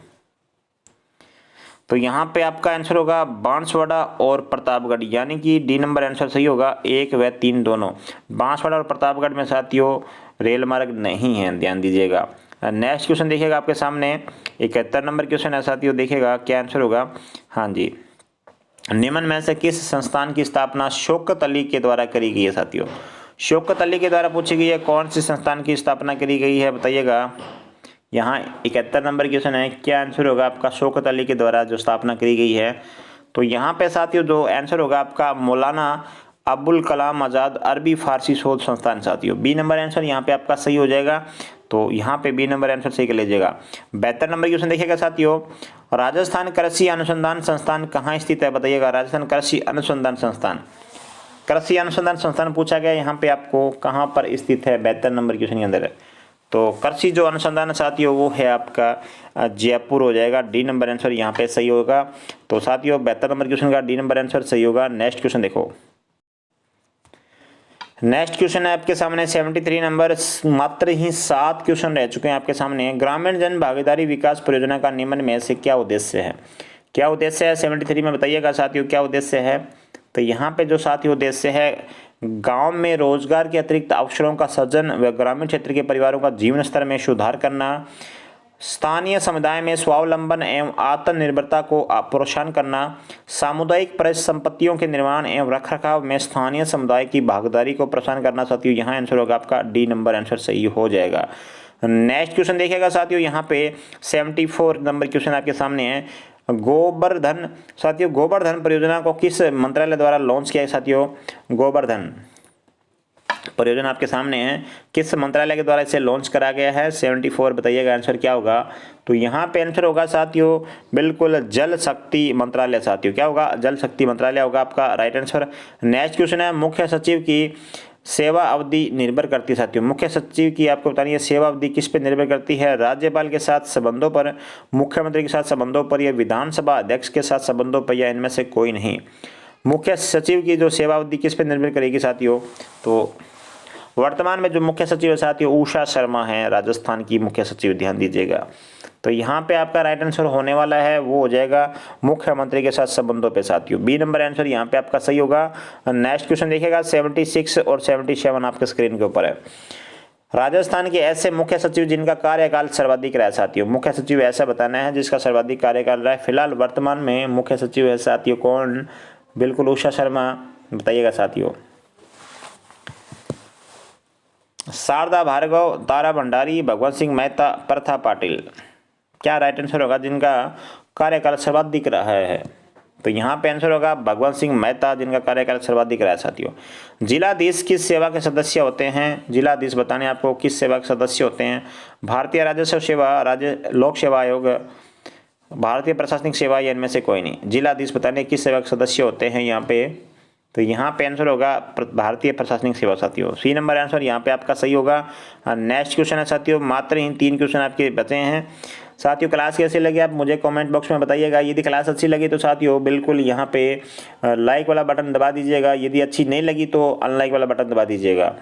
तो यहाँ पे आपका आंसर होगा बांसवाड़ा और प्रतापगढ़, यानी कि डी नंबर आंसर सही होगा, 1 व 3 दोनों। बांसवाड़ा और प्रतापगढ़ में साथियों रेल मार्ग नहीं है, ध्यान दीजिएगा। नेक्स्ट क्वेश्चन देखिएगा आपके सामने, 71 नंबर क्वेश्चन है साथियों, देखिएगा क्या आंसर होगा। हाँ जी, निम्न में से किस संस्थान की स्थापना शौकत अली के द्वारा करी गई है साथियों। शौकत अली के द्वारा पूछी गई है, कौन सी संस्थान की स्थापना करी गई है, बताइएगा। यहाँ 71 नंबर क्वेश्चन है, क्या आंसर होगा आपका? शौकत अली के द्वारा जो स्थापना करी गई है। तो यहाँ पे साथियों जो आंसर होगा आपका मौलाना अबुल कलाम आज़ाद अरबी फारसी शोध संस्थान साथियों। बी नंबर आंसर यहाँ पे आपका सही हो जाएगा। तो यहाँ पे बी नंबर आंसर सही कर लीजिएगा। 72 नंबर क्वेश्चन देखिएगा साथियों, राजस्थान कृषि अनुसंधान संस्थान कहाँ स्थित है? बताइएगा। राजस्थान कृषि अनुसंधान संस्थान, कृषि अनुसंधान संस्थान पूछा गया यहाँ पे आपको कहाँ पर स्थित है 72 नंबर क्वेश्चन के अंदर। तो कृषि जो अनुसंधान साथियों वो है आपका जयपुर हो जाएगा। डी नंबर आंसर यहाँ पे सही होगा। तो साथियों 72 नंबर क्वेश्चन का डी नंबर आंसर सही होगा। नेक्स्ट क्वेश्चन देखो, नेक्स्ट क्वेश्चन है आपके सामने 73 नंबर। मात्र ही 7 क्वेश्चन रह चुके हैं आपके सामने। ग्रामीण जन भागीदारी विकास परियोजना का निम्न में से क्या उद्देश्य है? क्या उद्देश्य है 73 में? बताइएगा साथियों क्या उद्देश्य है। तो यहाँ पे जो साथियों उद्देश्य है, गांव में रोजगार के अतिरिक्त अवसरों का सृजन व ग्रामीण क्षेत्र के परिवारों का जीवन स्तर में सुधार करना, स्थानीय समुदाय में स्वावलंबन एवं आत्मनिर्भरता को प्रोत्साहन करना, सामुदायिक परिसंपत्तियों के निर्माण एवं रखरखाव में स्थानीय समुदाय की भागीदारी को प्रोत्साहन करना साथियों। यहाँ आंसर होगा आपका डी नंबर आंसर सही हो जाएगा। नेक्स्ट क्वेश्चन देखिएगा साथियों, यहाँ पे 74 नंबर क्वेश्चन आपके सामने है। गोबर्धन साथियों, गोबर्धन परियोजना को किस मंत्रालय द्वारा लॉन्च किया है साथियों? गोबर्धन परियोजना आपके सामने है, किस मंत्रालय के द्वारा इसे लॉन्च करा गया है? 74 बताइएगा आंसर क्या होगा। तो यहाँ पे आंसर होगा साथियों बिल्कुल जल शक्ति मंत्रालय साथियों। क्या होगा? जल शक्ति मंत्रालय होगा आपका राइट आंसर। नेक्स्ट क्वेश्चन है, मुख्य सचिव की सेवा अवधि निर्भर करती है साथियों। मुख्य सचिव की आपको बतानी है सेवा अवधि किस पे निर्भर करती है? राज्यपाल के साथ संबंधों पर, मुख्यमंत्री के साथ संबंधों पर, या विधानसभा अध्यक्ष के साथ संबंधों पर, या इनमें से कोई नहीं। मुख्य सचिव की जो सेवा अवधि किस पे निर्भर करेगी साथियों? तो वर्तमान में जो मुख्य सचिव है साथियों उषा शर्मा है, राजस्थान की मुख्य सचिव, ध्यान दीजिएगा। तो यहाँ पे आपका राइट आंसर होने वाला है वो हो जाएगा मुख्यमंत्री के साथ संबंधों पे साथियों। बी नंबर आंसर यहाँ पे आपका सही होगा। नेक्स्ट क्वेश्चन देखिएगा 76 और 77 आपके स्क्रीन के ऊपर है। राजस्थान के ऐसे मुख्य सचिव जिनका कार्यकाल सर्वाधिक रहा है साथियों। मुख्य सचिव ऐसा बताना है जिसका सर्वाधिक कार्यकाल रहा है। फिलहाल वर्तमान में मुख्य सचिव है साथियों कौन? बिल्कुल उषा शर्मा। बताइएगा साथियों। शारदा भार्गव, तारा भंडारी, भगवंत सिंह मेहता, प्रथा पाटिल, क्या राइट आंसर होगा जिनका कार्यकाल सर्वाधिक रहा है? तो यहाँ पे आंसर होगा भगवंत सिंह मेहता, जिनका कार्यकाल सर्वाधिक रहा है साथियों। जिलाधीश किस सेवा के सदस्य होते हैं? जिलाधीश बताने आपको किस सेवा के सदस्य होते हैं? भारतीय राजस्व सेवा, राज्य लोक सेवा आयोग, भारतीय प्रशासनिक सेवा, या इनमें से कोई नहीं। जिलाधीश बताने किस सेवा के सदस्य होते हैं यहाँ पे? तो यहाँ पे आंसर होगा भारतीय प्रशासनिक सेवा साथियों। सी नंबर आंसर यहाँ पे आपका सही होगा। नेक्स्ट क्वेश्चन है साथियों, मात्र इन 3 क्वेश्चन आपके बचे हैं साथियों। क्लास कैसी लगी आप मुझे कमेंट बॉक्स में बताइएगा। यदि क्लास अच्छी लगी तो साथियों बिल्कुल यहाँ पे लाइक वाला बटन दबा दीजिएगा। यदि अच्छी नहीं लगी तो अनलाइक वाला बटन दबा दीजिएगा।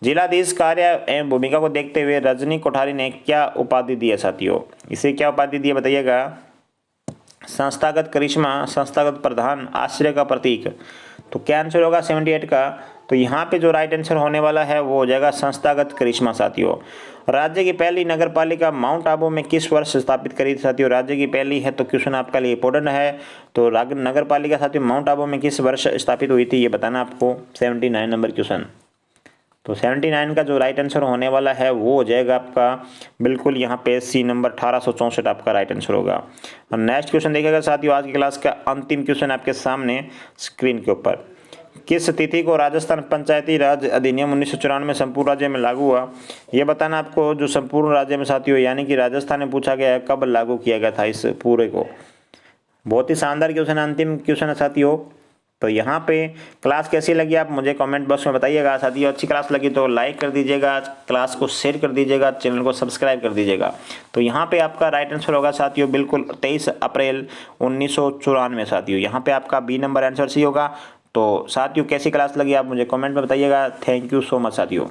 जिलाधीश कार्य एवं भूमिका को देखते हुए रजनी कोठारी ने क्या उपाधि दी है साथियों? इसे क्या उपाधि दी है बताइएगा। संस्थागत करिश्मा, संस्थागत प्रधान, आश्चर्य का प्रतीक। तो क्या आंसर होगा 78 का? तो यहाँ पे जो राइट आंसर होने वाला है वो हो जाएगा संस्थागत करिश्मा साथियों। राज्य की पहली नगर पालिका माउंट आबू में किस वर्ष स्थापित करी थी साथियों? राज्य की पहली है तो क्वेश्चन आपका लिए इंपॉर्टेंट है। तो नगर पालिका साथियों माउंट आबू में किस वर्ष स्थापित हुई थी ये बताना आपको। 79 नंबर क्वेश्चन। तो 79 का जो राइट आंसर होने वाला है वो हो जाएगा आपका बिल्कुल यहाँ पे सी नंबर 1864 आपका राइट आंसर होगा। और नेक्स्ट क्वेश्चन देखिएगा साथियों, आज की क्लास का अंतिम क्वेश्चन आपके सामने स्क्रीन के ऊपर। किस तिथि को राजस्थान पंचायती राज अधिनियम 1994 में संपूर्ण राज्य में लागू हुआ? ये बताना आपको जो संपूर्ण राज्य में साथियों, यानी कि राजस्थान में पूछा गया है कब लागू किया गया था इस पूरे को। बहुत ही शानदार क्वेश्चन, अंतिम क्वेश्चन है साथियों। तो यहाँ पे क्लास कैसी लगी आप मुझे कमेंट बॉक्स में बताइएगा साथियों। अच्छी क्लास लगी तो लाइक कर दीजिएगा, क्लास को शेयर कर दीजिएगा, चैनल को सब्सक्राइब कर दीजिएगा। तो यहाँ पे आपका राइट आंसर होगा साथियों बिल्कुल 23 अप्रैल 1994 साथियों। यहाँ पे आपका बी नंबर आंसर सी होगा। तो साथियों कैसी क्लास लगी आप मुझे कमेंट में बताइएगा। थैंक यू सो मच साथियों।